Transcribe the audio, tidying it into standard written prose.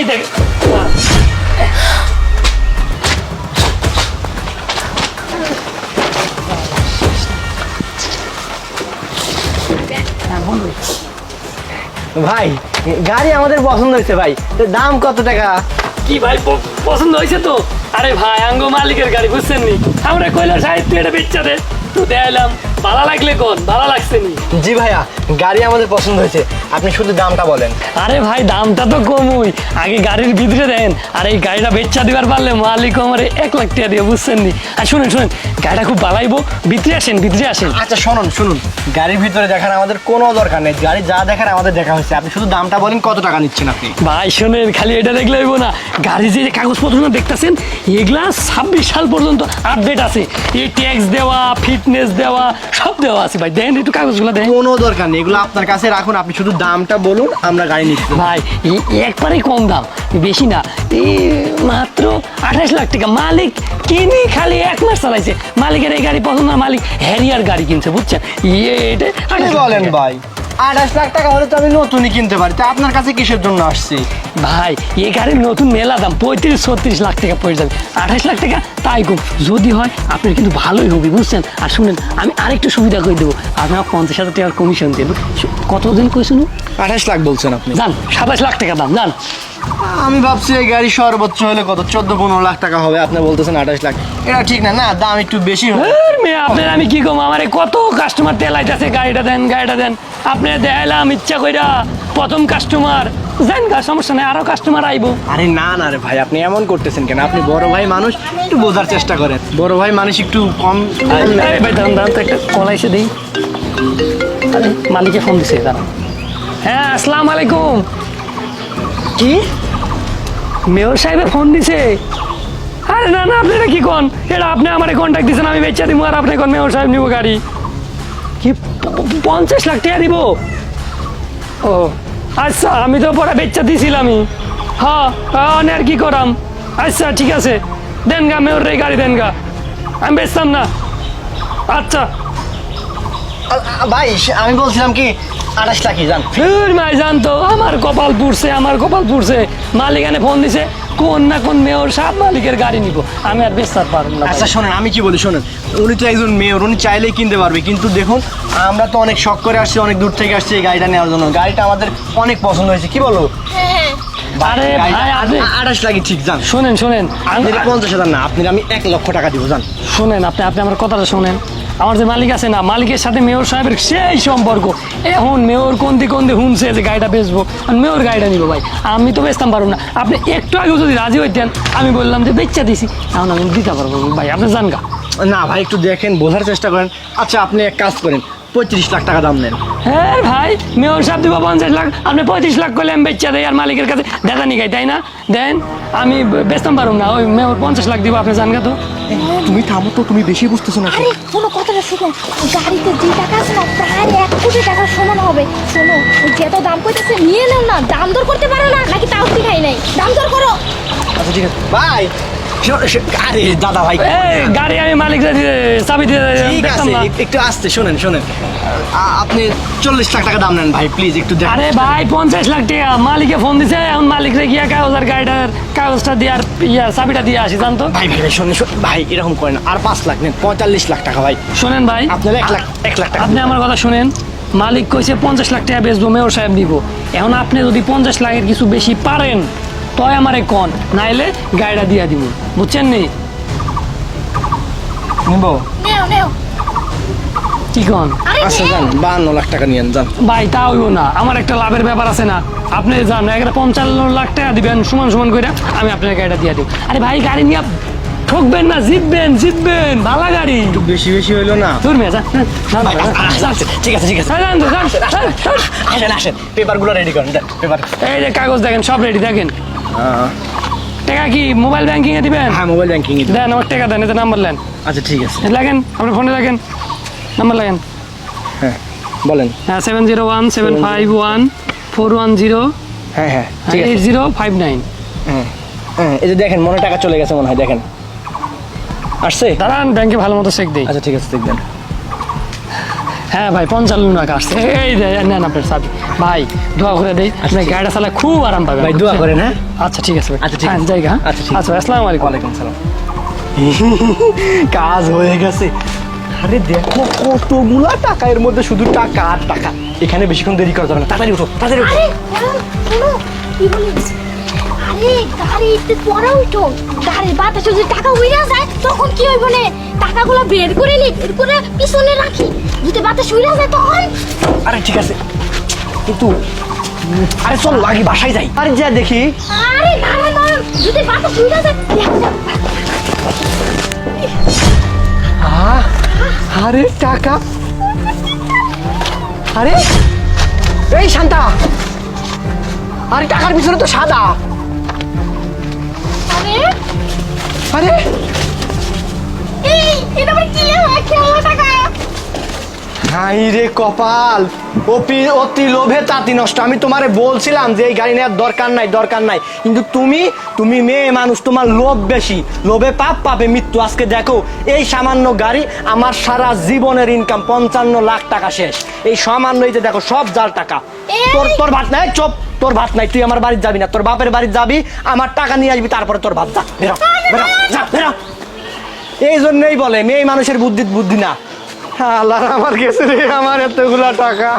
এই দেখ ভাই গাড়ি আমাদের পছন্দ হয়েছে ভাই, তো দাম কত টাকা? কি ভাই পছন্দ হয়েছে তো? আরে ভাই আঙ্গ মালিকের গাড়ি বুঝছেন নি, আমরা কইলা সাহেব তুই এটা বেচা দে, তো দেখাইলাম ভালো লাগলে কোন ভালো লাগছে নি। জি ভাইয়া, গাড়ি আমাদের পছন্দ হয়েছে, আপনি শুধু দামটা বলেন। আরে ভাই দামটা তো কমই, আগে গাড়ির ভিতরে দেন, আর এই গাড়িটা বেচা দিবার পারলে মালিক আমার 1 লাখ টাকা দিয়ে বুঝছেন নি। আর শুনেন শুনেন, গাড়িটা খুব ভালাইবো, ভিতরে আসেন ভিতরে আসেন। আচ্ছা শুনুন শুনুন, গাড়ির ভিতরে দেখার আমাদের কোনো দরকার নেই, গাড়ি যা দেখার আমাদের দেখা হয়েছে, আপনি শুধু দামটা বলেন কত টাকা নিচ্ছেন আপনি। ভাই শোনেন, খালি এটা দেখলে হইব না, গাড়ি যে কাগজপত্র দেখতেছেন এগুলা 26 সাল পর্যন্ত আপডেট আছে, এই ট্যাক্স দেওয়া, ফিটনেস দেওয়া, সব দেওয়া আছে ভাই। দেন একটু কাগজগুলো দেন। কোনো দরকার নেই, এগুলো আপনার কাছে রাখুন, আপনি শুধু দামটা বলুন, আমরা গাড়ি নিচ্ছি। ভাই একবারেই কম দাম, বেশি না, এই মাত্র 28 লাখ টাকা। মালিক কিনি খালি 1 মাস চালাইছে, মালিকের এই গাড়ি পছন্দ না, মালিক হ্যারিয়ার গাড়ি কিনছে বুঝছেন। এটা কি বলেন ভাই, 28 লাখ টাকা হলে তো আমি নতুনই কিনতে পারি, তা আপনার কাছে কিসের জন্য আসছি? ভাই এই গাড়ির নতুন মেলা দাম 35-36 লাখ টাকা পড়ে যাবে, 28 লাখ টাকা তাই কম। যদি হয় আপনার কিন্তু ভালোই হবে বুঝছেন। আর শুনেন, আমি আরেকটু সুবিধা করে দেবো, আপনার 50,000 টাকার কমিশন দেবো। কতদিন কই শুনুন? 28 লাখ বলছেন আপনি? জান 27 লাখ টাকা দাম জান। আমি ভাবছি এই গাড়ি সর্বোচ্চ হলে কত 14-15 লাখ টাকা হবে, আপনি বলতেছেন 28 লাখ, এটা ঠিক না, না দাম একটু বেশি হবে। আপনার আমি কি কম, আমার কত কাস্টমার তেলাইতেছে গাড়িটা দেন গাড়িটা দেন, আপনি দেখাইলাম ইচ্ছা কইরা প্রথম কাস্টমার জান গা, সমস্যা নাই, আরো কাস্টমার আইবো। আরে না না রে ভাই, আপনি এমন করতেছেন কেন? আপনি বড় ভাই মানুষ, একটু বোঝার চেষ্টা করেন, বড় ভাই মানুষ একটু কম। আরে ভাই দাঁড়ান দাঁড়ান তো, একটা কল এসে দিই। আরে মালিকে ফোন দিছে দাঁড়ান। হ্যাঁ আসসালামু আলাইকুম। কি মেয়র সাহেবে ফোন দিছে? আরে না না, আপনি এটা কি কোন, এটা আপনি আমার কন্ট্যাক্ট দিচ্ছেন, আমি বেচা দিব, আর আপনি কোন মেয়র সাহেব নিব গাড়ি? কি 50 লাখ টাকা দিব? ও আচ্ছা, আমি তো পরে বেচা দিছিলামই। হ্যাঁ আর কি করাম। আচ্ছা ঠিক আছে, দেন গা মেয়র রে গাড়ি দেন গা, আমি বেচতাম না। আচ্ছা ভাই, আমি বলছিলাম কি 28 লাখই জান। ফির মাই জানতো, আমার কপাল পুড়ছে, আমার কপাল পুড়ছে। মালিক এনে ফোন দিছে, কোন না কোন মেয়র সাহেব মালিকের গাড়ি নিব, আমি আর বেচতে পারবো না। আচ্ছা শোনেন, আমি কি বলি শোনেন, উনি তো একজন মেয়র, উনি চাইলেই কিনতে পারবে, কিন্তু দেখুন আমরা তো অনেক শখ করে আসছি, অনেক দূর থেকে আসছি এই গাড়িটা নেওয়ার জন্য, গাড়িটা আমাদের অনেক পছন্দ হয়েছে, কি বলো? আরে ভাই আপনি 28 লাখই ঠিক জান। শোনেন শোনেন, আপনি 50,000 না, আপনি আমি 1 লক্ষ টাকা দিব জান। শোনেন, আপনি আপনি আমার কথাটা শোনেন। আমার যে মালিক আছে না, মালিকের সাথে মেয়র সাহেবের সেই সম্পর্ক, এখন মেয়র কোনদি শুনছে যে গাড়িটা বেচবো, আর মেয়র গাড়িটা নিব ভাই, আমি তো বেচতাম পারবো না। আপনি একটু আগেও যদি রাজি হইতেন, আমি বললাম যে বেচা দিছি, এখন আমি দিতে পারবো ভাই, আপনি জান গা। না ভাই, একটু দেখেন, বোঝার চেষ্টা করেন। আচ্ছা আপনি এক কাজ করেন, 35 লাখ টাকা দাম নেন। হ্যাঁ ভাই, মেয়র সাহেব দিব 50 লাখ, আপনি 35 লাখ করলে আমি বেচা দেয়, আর মালিকের কাছে দেখা নিগাই, তাই না? দেন, আমি বেচতাম পারবো না, ওই মেয়র 50 লাখ দিব, আপনি জান গা তো। তুমি থামো তো, তুমি বেশি বুঝতেছো না। আরে শোনো, কথাটা শুনো, গাড়িতে যে টাকা আছে না প্রায় 1 কোটি টাকার সমান হবে। শোনো, যত দাম কইতেছে নিয়ে নাও না, দাম দর করতে পারো না নাকি তাও খাই নাই, দাম দর করো। আচ্ছা ঠিক আছে ভাই, আরে দাদা ভাই, এই গাড়ি আমি মালিক চাবি দিয়ে ঠিক বেচতাম আছে, না। একটু আসতে শোনেন শোনেন, আপনি 40 লাখ টাকা দাম নেন ভাই, প্লিজ একটু দেখেন। আরে ভাই 50 লাখ টাকা, মালিকে ফোন দিছে, এখন মালিক রে গিয়া কাগজের গাড়িটার কাগজটা দিয়ে আর চাবিটা দিয়ে আসি জানতো। ভাই ভাই ভাই শোনেন ভাই, এরকম করেন, আর 5 লাখ নেন, 45 লাখ টাকা ভাই। শোনেন ভাই, আপনার 1 লাখ টাকা। আপনি আমার কথা শুনেন, মালিক কইছে 50 লাখ টাকা বেচবো, মেয়র সাহেব দিব। এখন আপনি যদি 50 লাখের কিছু বেশি পারেন, তয় আমারে কন, নাইলে গাড়িটা দিয়া দিব, বুঝছেন নি? নিব? নেও নেও। কি কন? আরে আচ্ছা নেও। যান, 52 লাখ টাকা নিয়েন যান। ভাই তা হইব না, আমার একটা লাভের ব্যাপার আছে না। আপনি যান, একটা 55 লাখ টাকা দিবেন সমান সমান করে, আমি আপনার গাড়িটা দিয়ে দিব। আরে ভাই গাড়ি নিয়ে ঠকবেন না, জিতবেন জিতবেন, ভালো গাড়ি। একটু বেশি বেশি হইলো না? তোর মেয়ে যান, ঠিক আছে ঠিক আছে, আসেন আসেন, পেপারগুলো রেডি করেন, পেপার। এই যে কাগজ দেখেন, সব রেডি দেখেন। টাকা কি মোবাইল ব্যাংকিং এ দিবেন? হ্যাঁ মোবাইল ব্যাংকিং। দেন আমার টাকা দেন, এতে নাম্বার লেন। আচ্ছা ঠিক আছে, লাগেন, আপনার ফোনে লাগেন, নাম্বার লাগেন। হ্যাঁ বলেন। হ্যাঁ 7017514110 হ্যাঁ হ্যাঁ ঠিক আছে। 8059। হ্যাঁ হ্যাঁ, এই যে দেখেন, মনে টাকা চলে গেছে মনে হয়, দেখেন আসছে। দাঁড়ান, ব্যাংকে ভালো মতো চেক দেই। আচ্ছা ঠিক আছে, দেখবেন। হ্যাঁ ভাই 55 টাকা আসছে, এই যে নেন আপনার চাবি। ভাই দোয়া করে দেই আপনি গাড়িটা চালায় খুব আরাম পাবেন। ভাই দোয়া করেন, হ্যাঁ? আচ্ছা ঠিক আছে ভাই। আচ্ছা, ঠিক হ্যাঁ আছে। জায়গা। আচ্ছা, ঠিক আছে। আচ্ছা আসসালামু আলাইকুম। ওয়ালাইকুম সালাম। কাজ হয়ে গেছে। আরে দেখো কতগুলা টাকা, এর মধ্যে শুধু টাকা আর টাকা। এখানে বেশিক্ষণ দেরি করা যাবে না, তাড়াতাড়ি উঠো, তাড়াতাড়ি উঠো। আরে দাঁড়ান, শোনো কি বলিস, আরে গাড়িতে পড়া উঠো, গাড়ির বাতাসে যদি টাকা উড়ে যায় তখন কি হইব নে, টাকাগুলো বের করে নি, বের করে পিছনে রাখি, যদি বাতাস উড়ে যায় তখন। আরে ঠিক আছে, কিন্তু আরে চল আগে বাসায় যাই। আরে যা দেখি। আরে দাঁড়ান দাঁড়ান, যদি বাতাস উড়ে যায় দেখা যাক। আরে টাকা, আরে এই শান্তা, আরে টাকার পিছনে তো সাদা। আরে আরে এই এটা আবার কি খেলা টাকা? হাই রে কপাল, অতি লোভে তাঁতি নষ্ট। আমি তোমারে বলছিলাম যে এই গাড়ি নেওয়ার দরকার নাই, দরকার নাই, কিন্তু তুমি মেয়ে মানুষ, তোমার লোভ বেশি, লোভে পাপ পাবে মৃত্যু। আজকে দেখো এই সামান্য গাড়ি, আমার সারা জীবনের ইনকাম 55 লাখ টাকা শেষ। এই সামান্য এই যে দেখো সব জাল টাকা। তোর ভাত নাই, চুপ, তোর ভাত নাই, তুই আমার বাড়ি যাবি না, তোর বাপের বাড়ি যাবি, আমার টাকা নিয়ে আসবি, তারপরে তোর ভাত। যা বেরো, বেরো, যা বেরো। এই জন্যই বলে মেয়ে মানুষের বুদ্ধি না। আল্লাহ আমার গেছে রে, আমার এতগুলা টাকা।